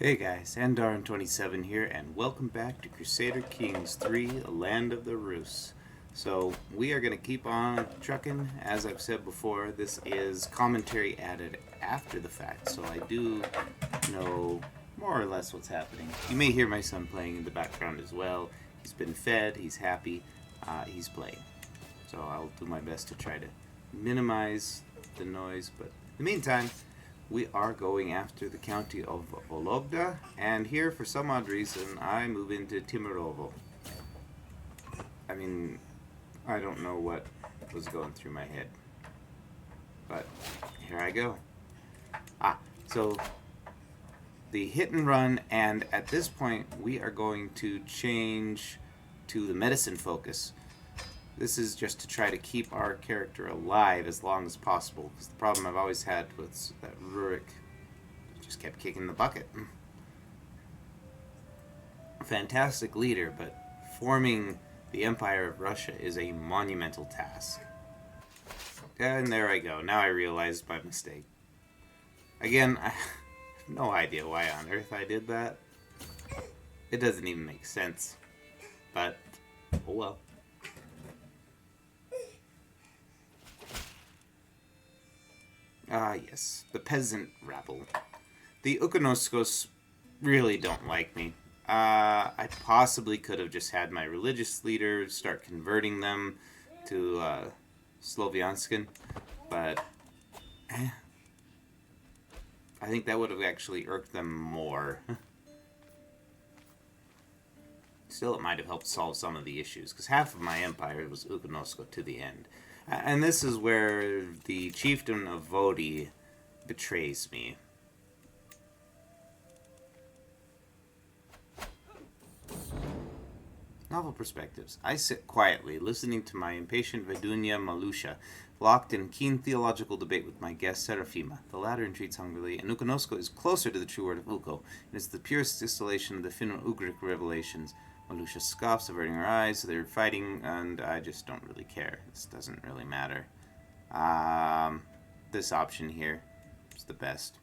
Hey guys, Andarin27 here, and welcome back to Crusader Kings 3, Land of the Rus. So, we are going to keep on trucking. As I've said before, this is commentary added after the fact, so I do know more or less what's happening. You may hear my son playing in the background as well. He's been fed, he's happy, he's playing. So I'll do my best to try to minimize the noise, but in the meantime, we are going after the county of Vologda, and here, for some odd reason, I move into Timirovo. I mean, I don't know what was going through my head, but here I go. So the hit and run, and at this point, we are going to change to the medicine focus. This is just to try to keep our character alive as long as possible, because the problem I've always had was that Rurik just kept kicking the bucket. A fantastic leader, but forming the Empire of Russia is a monumental task. And there I go. Now I realized my mistake. Again, I have no idea why on earth I did that. It doesn't even make sense. But, oh well. Yes, the peasant rabble. The Ukonoskos really don't like me. I possibly could have just had my religious leader start converting them to Slovianskan, but I think that would have actually irked them more. Still, it might have helped solve some of the issues, because half of my empire was Ukonosko to the end. And this is where the chieftain of Vodi betrays me. Novel perspectives. I sit quietly, listening to my impatient Vedunia Malusha, locked in keen theological debate with my guest Serafima. The latter entreats hungrily, and Ukonosko is closer to the true word of Uko. It is the purest distillation of the Finno-Ugric revelations. Malusha scoffs, averting her eyes. They're fighting, and I just don't really care. This doesn't really matter. This option here is the best.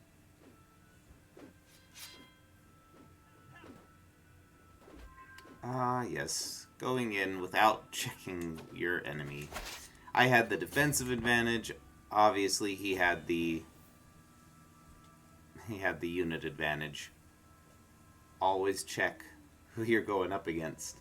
Yes. Going in without checking your enemy. I had the defensive advantage. Obviously, he had the unit advantage. Always check who you're going up against.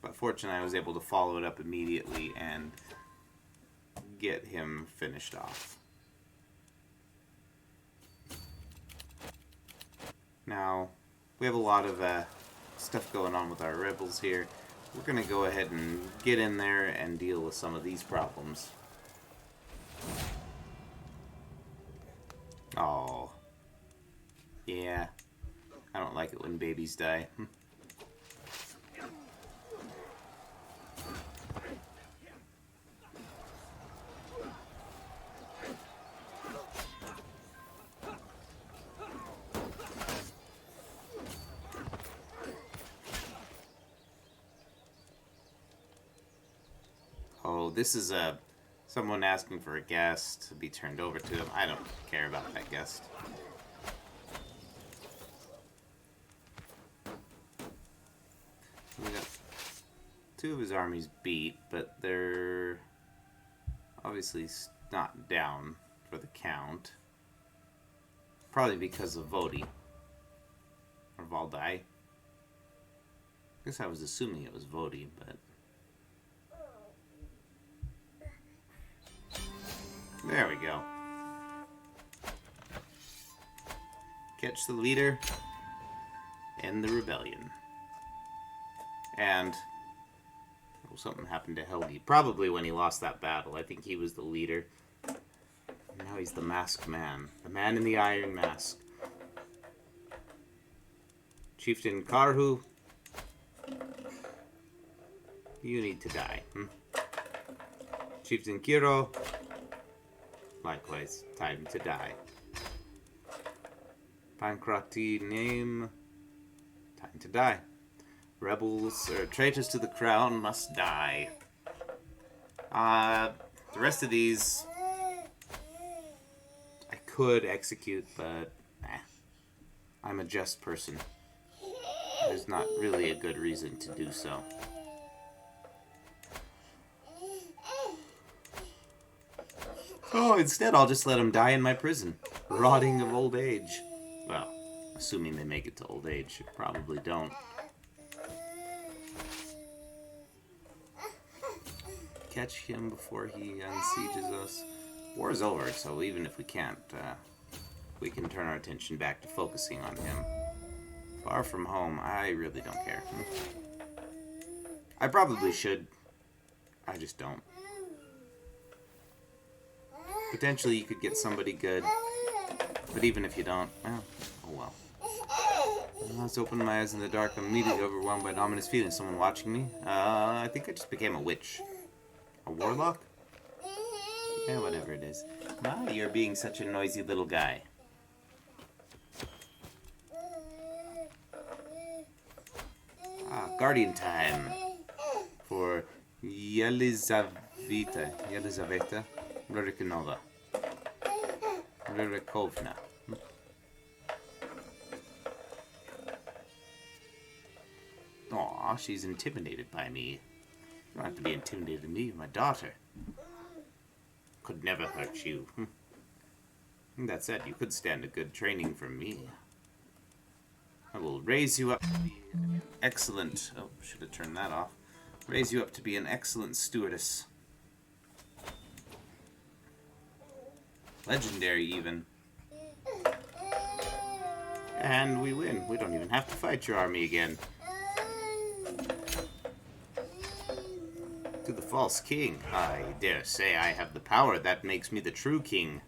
But fortunately, I was able to follow it up immediately and get him finished off. Now, we have a lot of stuff going on with our rebels here. We're going to go ahead and get in there and deal with some of these problems. Oh. Yeah. I don't like it when babies die. Oh, this is someone asking for a guest to be turned over to him. I don't care about that guest. We got two of his armies beat, but they're obviously not down for the count. Probably because of Vodi. Or Valdai. I guess I was assuming it was Vodi, but... There we go. Catch the leader, end the rebellion. And something happened to Helgi. Probably when he lost that battle. I think he was the leader. Now he's the masked man. The man in the iron mask. Chieftain Karhu, you need to die. Chieftain Kiro, likewise, time to die. Pankrati name, time to die. Rebels or traitors to the crown must die. The rest of these I could execute, but I'm a just person. There's not really a good reason to do so. Oh, instead I'll just let them die in my prison, rotting of old age. Well, assuming they make it to old age. Probably don't. Catch him before he unsieges us. War's over, so even if we can't, we can turn our attention back to focusing on him. Far from home, I really don't care. I probably should. I just don't. Potentially you could get somebody good, but even if you don't, well, oh well. Let's open my eyes in the dark. I'm immediately overwhelmed by an ominous feeling. Someone watching me? I think I just became a witch. A warlock? Yeah, whatever it is. Ah, you're being such a noisy little guy. Guardian time for Yelizaveta Rurikanova. Rurikovna. Aw, she's intimidated by me. You don't have to be intimidated by me, you're my daughter. Could never hurt you. That said, you could stand a good training from me. I will raise you up to be an excellent... Oh, should have turned that off. Raise you up to be an excellent stewardess. Legendary, even. And we win. We don't even have to fight your army again. To the false king. I dare say I have the power that makes me the true king.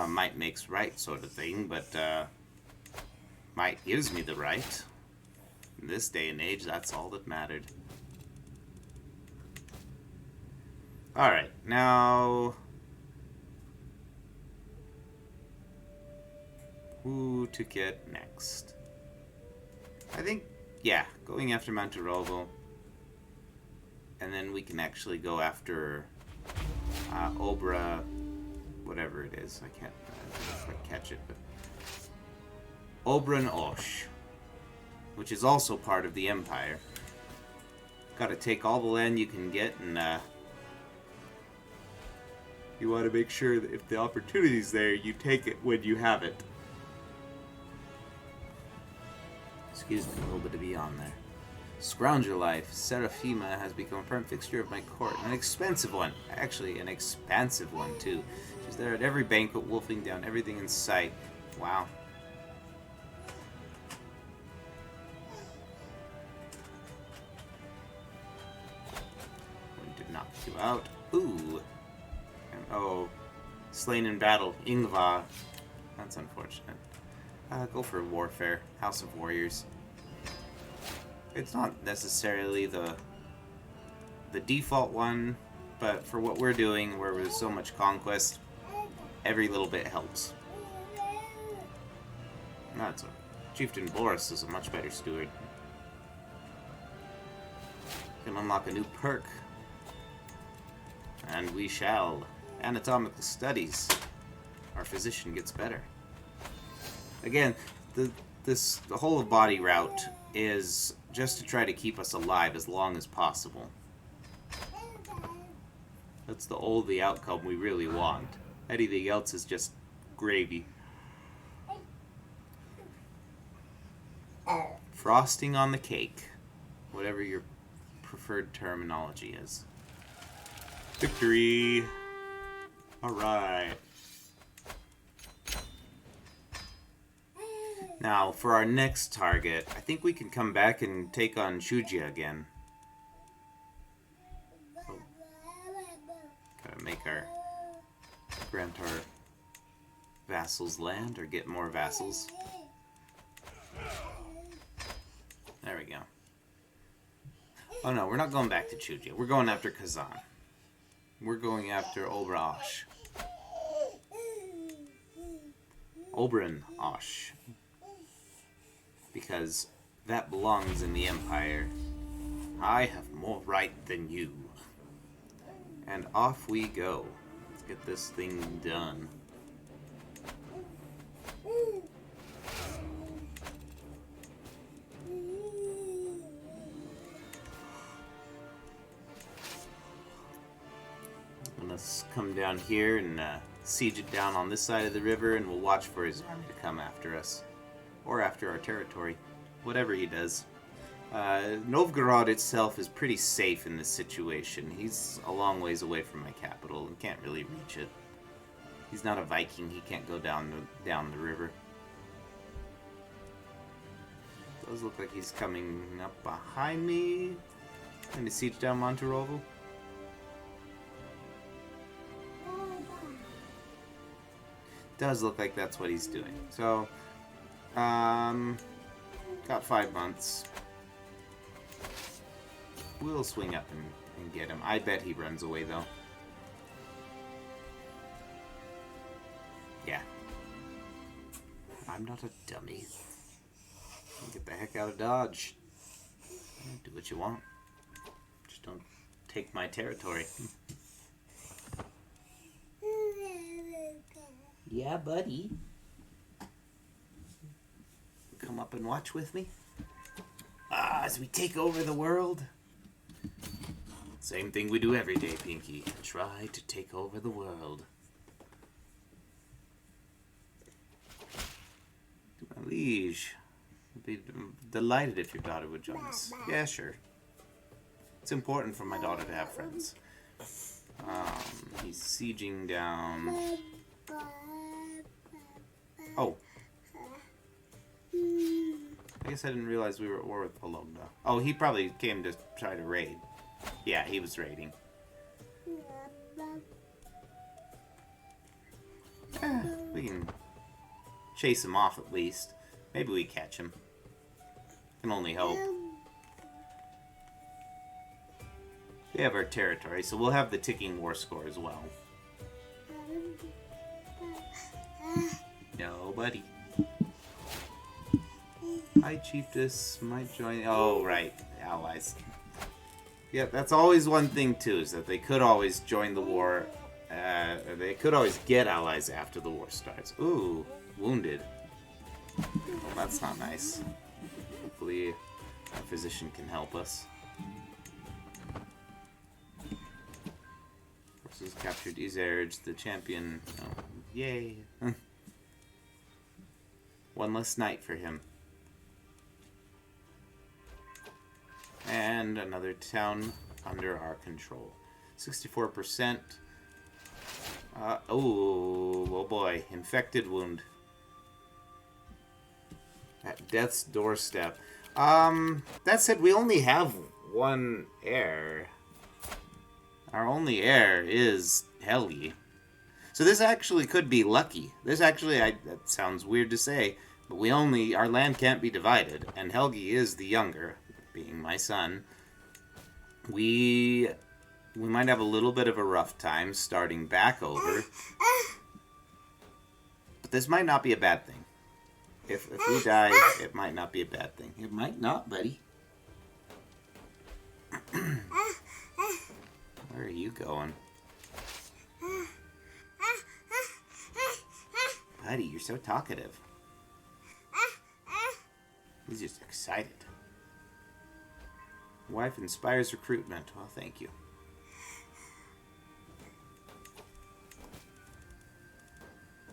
Might makes right sort of thing, but might gives me the right. In this day and age, that's all that mattered. Alright, now... who to get next? I think, yeah, going after Monterovo. And then we can actually go after Obra... whatever it is. I can't quite catch it, but Obran Osh, which is also part of the Empire. Gotta take all the land you can get, and you want to make sure that if the opportunity's there, you take it when you have it. Excuse me, a little bit of beyond there. Scrounger life. Seraphima has become a permanent fixture of my court. An expensive one. Actually, an expansive one, too. She's there at every banquet, wolfing down everything in sight. Wow. Going to knock you out. Ooh. And, oh. Slain in battle. Ingvar. That's unfortunate. Go for warfare. House of Warriors. It's not necessarily the default one, but for what we're doing, where there's so much conquest, every little bit helps. That's a Chieftain Boris is a much better steward. Can unlock a new perk, and we shall. Anatomical studies. Our physician gets better. Again, the whole of body route is just to try to keep us alive as long as possible. That's the outcome we really want. Anything else is just gravy. Frosting on the cake. Whatever your preferred terminology is. Victory! Alright. Now, for our next target, I think we can come back and take on Shujia again. Oh. Gotta make grant our vassals land, or get more vassals. There we go. Oh no, we're not going back to Shujia. We're going after Kazan. We're going after Obrash. Obran Osh. Because That belongs in the Empire. I have more right than you. And off we go. Let's get this thing done. Let's come down here and siege it down on this side of the river, and we'll watch for his army to come after us. Or after our territory. Whatever he does. Novgorod itself is pretty safe in this situation. He's a long ways away from my capital and can't really reach it. He's not a Viking. He can't go down the river. Does look like he's coming up behind me. Trying to siege down Monterovo. Does look like that's what he's doing. So, got 5 months. We'll swing up and get him. I bet he runs away, though. Yeah. I'm not a dummy. Get the heck out of Dodge. Do what you want. Just don't take my territory. Yeah, buddy. Come up and watch with me. As we take over the world. Same thing we do every day, Pinky. Try to take over the world. My liege. I'd be delighted if your daughter would join us. Yeah, sure. It's important for my daughter to have friends. He's sieging down... Oh. I guess I didn't realize we were at war with Vologda. Oh, he probably came to try to raid. Yeah, he was raiding. We can chase him off at least. Maybe we catch him. Can only hope. We have our territory, so we'll have the ticking war score as well. Nobody. High Chiefess might join. Oh, right. Allies. Yeah, that's always one thing, too, is that they could always join the war. They could always get allies after the war starts. Ooh, wounded. Well, that's not nice. Hopefully, our physician can help us. Forces captured Izerge, the champion. Oh, yay. One less knight for him. And another town under our control. 64%. Oh boy. Infected wound. At death's doorstep. That said, we only have one heir. Our only heir is Helgi. So this actually could be lucky. This actually, that sounds weird to say, but our land can't be divided, and Helgi is the younger, being my son. We might have a little bit of a rough time starting back over, but this might not be a bad thing. If we die, it might not be a bad thing. It might not, buddy. Where are you going? Buddy, you're so talkative. He's just excited. Wife inspires recruitment. Well, thank you.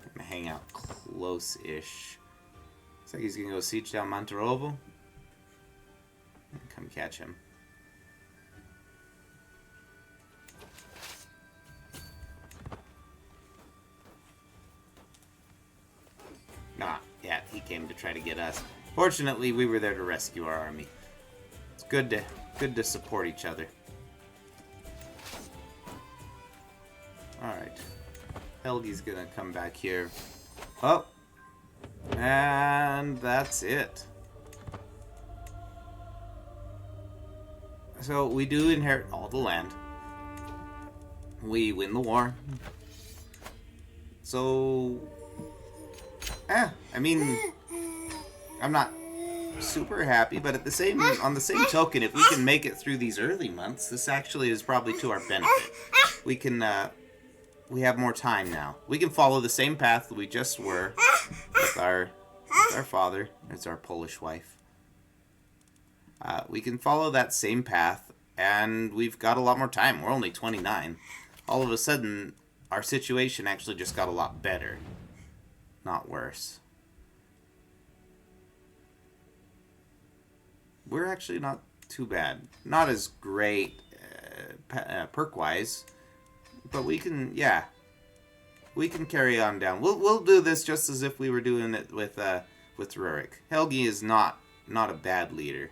I'm gonna hang out close-ish. Looks like he's gonna go siege down Monterovo. Come catch him. Yeah, he came to try to get us. Fortunately, we were there to rescue our army. It's good to support each other. Alright. Helgi's gonna come back here. Oh! And that's it. So, we do inherit all the land. We win the war. So... I mean... I'm not super happy, but at the same on the same token, if we can make it through these early months, this actually is probably to our benefit. We can we have more time now. We can follow the same path that we just were with our father. It's our Polish wife. We can follow that same path, and we've got a lot more time. We're only 29. All of a sudden, our situation actually just got a lot better, not worse. We're actually not too bad. Not as great perk-wise, but we can, yeah, we can carry on down. We'll do this just as if we were doing it with Rurik. Helgi is not a bad leader.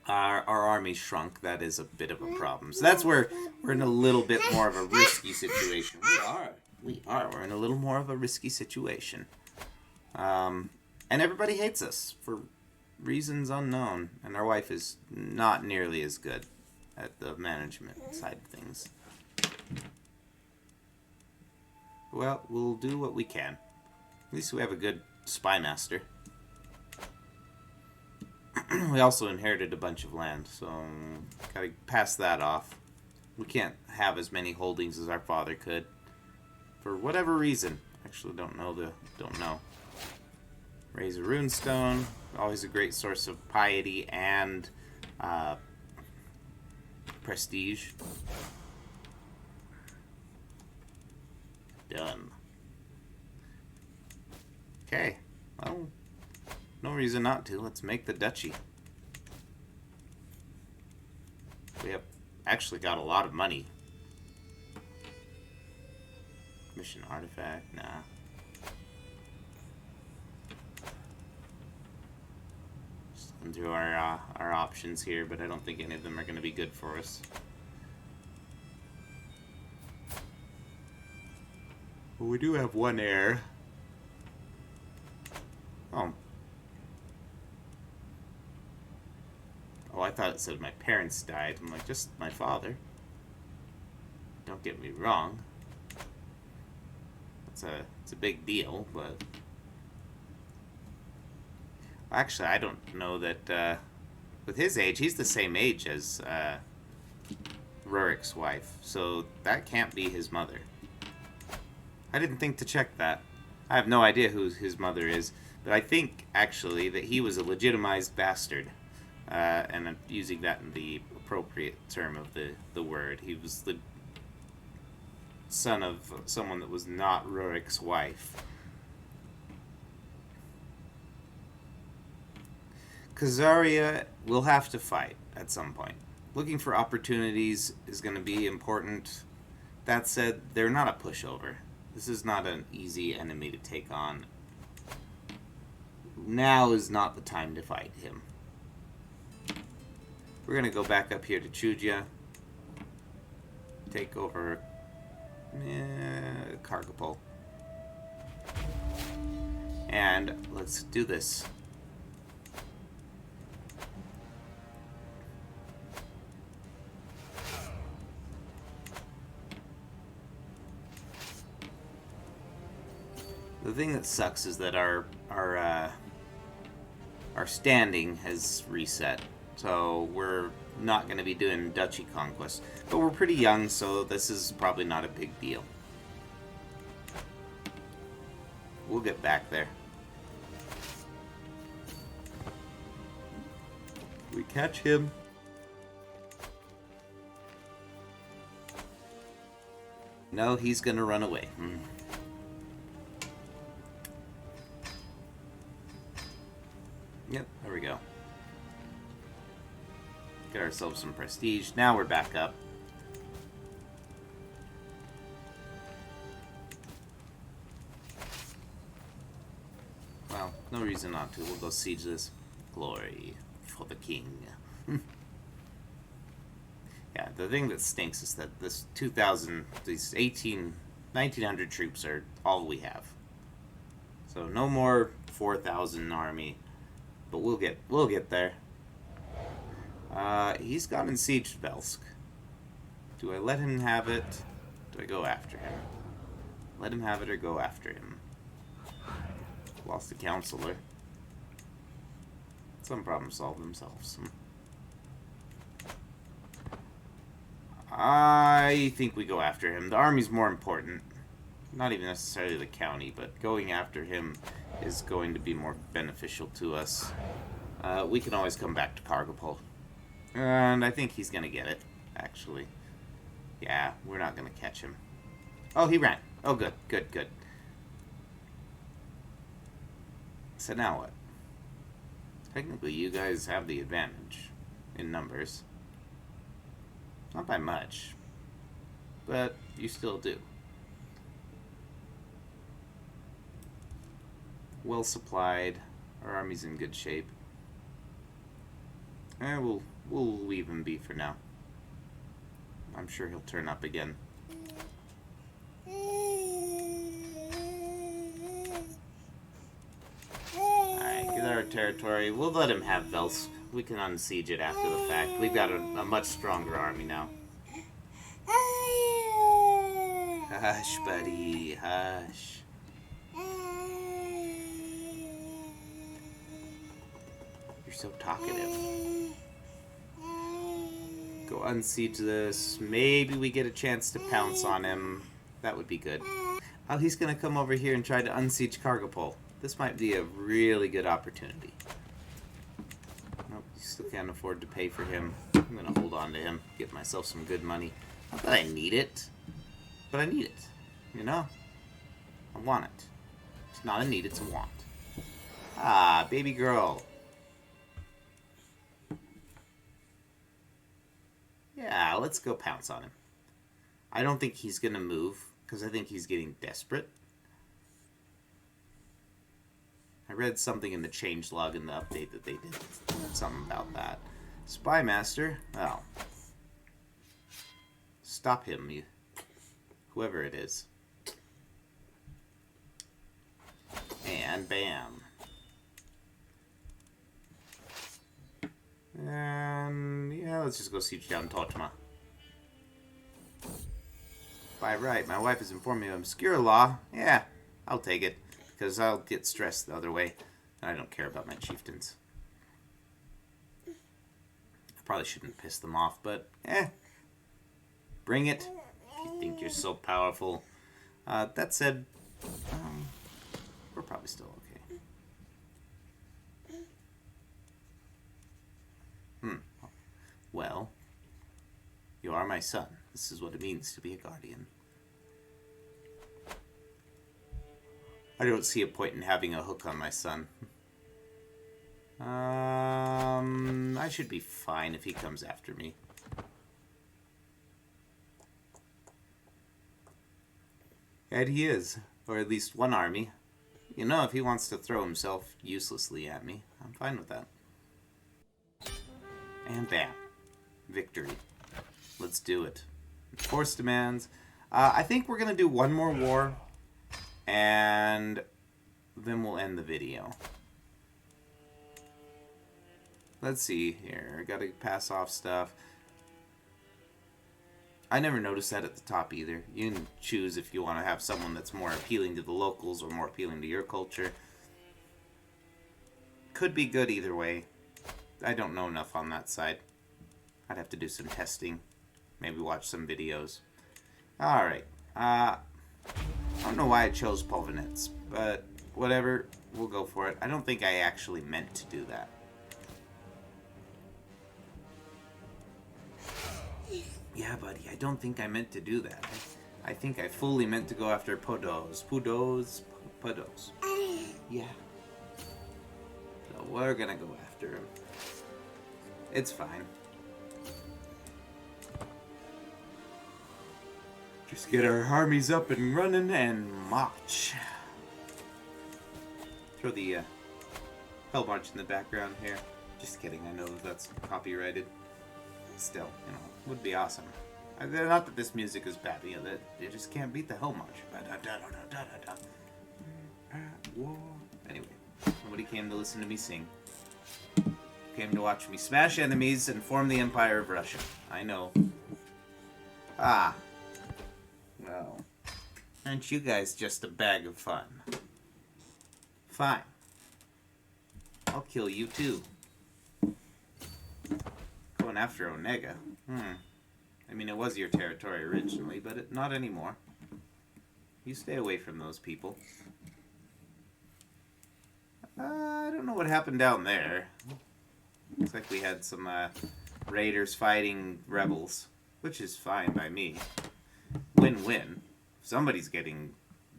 Our army shrunk. That is a bit of a problem. So that's where we're in a little bit more of a risky situation. We are. We're in a little more of a risky situation. And everybody hates us for reasons unknown. And our wife is not nearly as good at the management side of things. Well, we'll do what we can. At least we have a good spy master. We also inherited a bunch of land, so gotta pass that off. We can't have as many holdings as our father could, for whatever reason. Actually, don't know. Raise a runestone, always a great source of piety and prestige. Done. Okay, well, no reason not to. Let's make the duchy. We have actually got a lot of money. Mission artifact, nah. Just looking through our options here, but I don't think any of them are going to be good for us. Well, we do have one heir. Oh, I thought it said my parents died. I'm like, just my father. Don't get me wrong. It's a big deal, but actually, I don't know that with his age, he's the same age as Rurik's wife, so that can't be his mother. I didn't think to check that. I have no idea who his mother is, but I think actually that he was a legitimized bastard. And I'm using that in the appropriate term of the word. He was the son of someone that was not Rurik's wife. Khazaria will have to fight at some point. Looking for opportunities is going to be important. That said, they're not a pushover. This is not an easy enemy to take on. Now is not the time to fight him. We're going to go back up here to Chudja. Take over Kargopol. And let's do this. The thing that sucks is that our standing has reset. So we're not going to be doing duchy conquest. But we're pretty young, so this is probably not a big deal. We'll get back there. We catch him. No, he's going to run away. Yep, there we go. Get ourselves some prestige. Now we're back up. Well, no reason not to. We'll go siege this. Glory for the king. Yeah, the thing that stinks is that this 2,000, these 1,900 troops are all we have. So no more 4,000 army. But we'll get there. He's got in siege Velsk. Do I let him have it? Do I go after him? Let him have it or go after him? Lost the counselor. Some problems solve themselves. I think we go after him. The army's more important. Not even necessarily the county, but going after him is going to be more beneficial to us. We can always come back to Kargopol. And I think he's going to get it, actually. Yeah, we're not going to catch him. Oh, he ran. Oh, good, good, good. So now what? Technically, you guys have the advantage in numbers. Not by much, but you still do. Well supplied. Our army's in good shape. We'll leave him be for now. I'm sure he'll turn up again. Alright, get our territory. We'll let him have Vels. We can unsiege it after the fact. We've got a much stronger army now. Hush, buddy. Hush. You're so talkative. Go unsiege this. Maybe we get a chance to pounce on him. That would be good. Oh, he's going to come over here and try to unsiege Kargopol. This might be a really good opportunity. Nope, you still can't afford to pay for him. I'm going to hold on to him, get myself some good money. Not that I need it, but I need it. You know? I want it. It's not a need, it's a want. Ah, baby girl. Yeah, let's go pounce on him. I don't think he's going to move, because I think he's getting desperate. I read something in the changelog in the update that they did something about that. Spy Master, well, stop him, you, whoever it is. And bam. And yeah, let's just go siege down Totma. By right, my wife has informed me of obscure law. Yeah, I'll take it. Because I'll get stressed the other way. And I don't care about my chieftains. I probably shouldn't piss them off, but bring it. If you think you're so powerful. That said, we're probably still okay. Well, you are my son. This is what it means to be a guardian. I don't see a point in having a hook on my son. I should be fine if he comes after me. And he is. Or at least one army. You know, if he wants to throw himself uselessly at me, I'm fine with that. And bam. Victory. Let's do it. Force demands. I think we're going to do one more war. And then we'll end the video. Let's see here. I gotta pass off stuff. I never noticed that at the top either. You can choose if you want to have someone that's more appealing to the locals or more appealing to your culture. Could be good either way. I don't know enough on that side. I'd have to do some testing. Maybe watch some videos. Alright. I don't know why I chose Polvanets, but whatever, we'll go for it. I don't think I actually meant to do that. Yeah, buddy, I don't think I meant to do that. I think I fully meant to go after Podos. Podos. Yeah. So we're gonna go after him. It's fine. Just get our armies up and running and march. Throw the Hell March in the background here. Just kidding, I know that's copyrighted. Still, you know, would be awesome. Not that this music is bad, you know, they just can't beat the Hell March. Anyway, nobody came to listen to me sing. Came to watch me smash enemies and form the Empire of Russia. I know. Ah. Well, aren't you guys just a bag of fun? Fine. I'll kill you too. Going after Onega. I mean, it was your territory originally, but not anymore. You stay away from those people. I don't know what happened down there. Looks like we had some raiders fighting rebels, which is fine by me. Win-win. Somebody's getting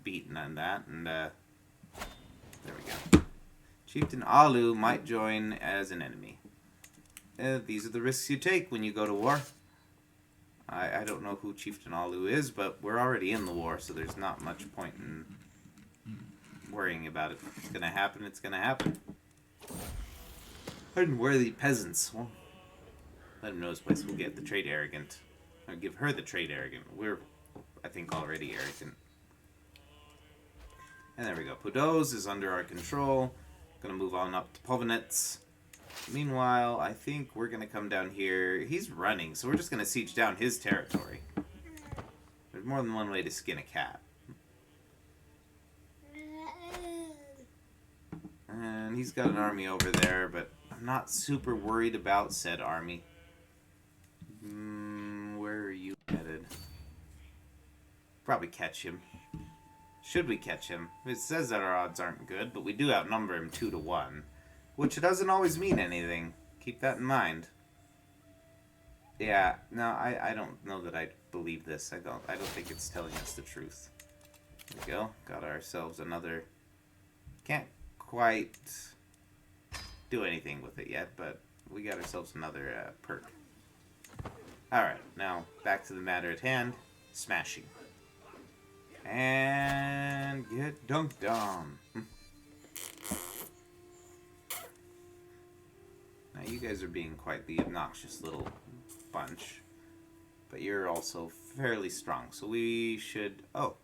beaten on that, and there we go. Chieftain Alu might join as an enemy. These are the risks you take when you go to war. I don't know who Chieftain Alu is, but we're already in the war, so there's not much point in worrying about it. If it's going to happen, it's going to happen. Unworthy peasants. Well, let him know his place. We'll get the trade arrogant. Or give her the trade arrogant. We're, I think, already arrogant. And there we go. Pudos is under our control. Gonna move on up to Povenets. Meanwhile, I think we're gonna come down here. He's running, so we're just gonna siege down his territory. There's more than one way to skin a cat. And he's got an army over there, but I'm not super worried about said army. Where are you headed? Probably catch him. Should we catch him? It says that our odds aren't good, but we do outnumber him 2-1. Which doesn't always mean anything. Keep that in mind. Yeah, no, I don't know that I believe this. I don't think it's telling us the truth. There we go. Got ourselves another... Can't quite do anything with it yet, but we got ourselves another perk. Alright, now back to the matter at hand. Smashing. And get dunked on. Now you guys are being quite the obnoxious little bunch. But you're also fairly strong, so we should... Oh.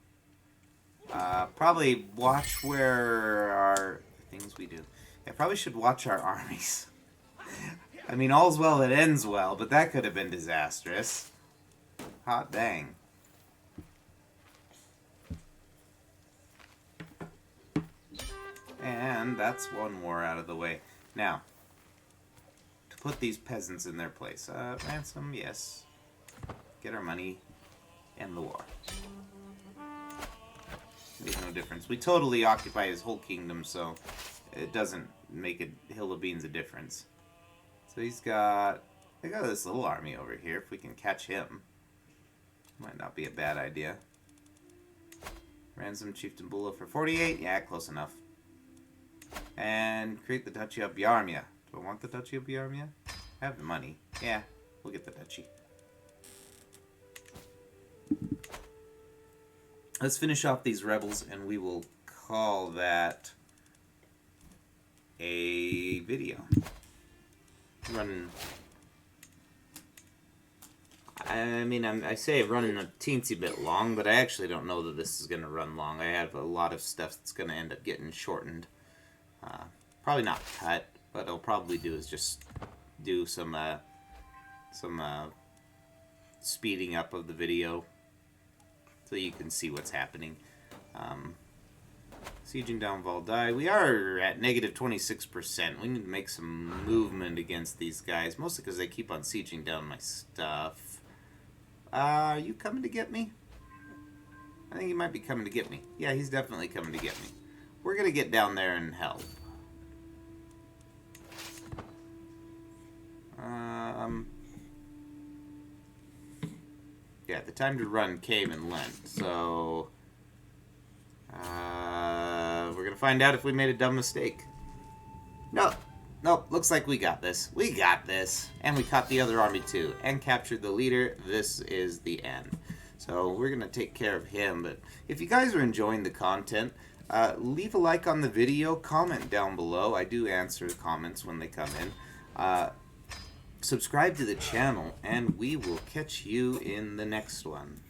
Probably watch where our... things we do. Yeah, probably should watch our armies. I mean, all's well that ends well, but that could have been disastrous. Hot dang. And that's one war out of the way. Now, to put these peasants in their place. Ransom, yes. Get our money. End the war. Makes no difference. We totally occupy his whole kingdom, so it doesn't make a hill of beans a difference. So he's got... They got this little army over here. If we can catch him. Might not be a bad idea. Ransom Chieftain Bula for 48. Yeah, close enough. And create the Duchy of Byarmia. Do I want the Duchy of Byarmia? I have the money. Yeah, we'll get the Duchy. Let's finish off these rebels, and we will call that a video. Running. I mean, I say running a teensy bit long, but I actually don't know that this is going to run long. I have a lot of stuff that's going to end up getting shortened. Probably not cut, what I'll probably do is just do some speeding up of the video so you can see what's happening. Sieging down Valdai. We are at negative 26%. We need to make some movement against these guys, mostly because they keep on sieging down my stuff. Are you coming to get me? I think he might be coming to get me. Yeah, he's definitely coming to get me. We're going to get down there and help. Yeah, the time to run came and went, so... we're going to find out if we made a dumb mistake. Nope, looks like we got this. We got this. And we caught the other army too, and captured the leader. This is the end. So we're going to take care of him, but if you guys are enjoying the content... leave a like on the video, comment down below. I do answer comments when they come in. Subscribe to the channel, and we will catch you in the next one.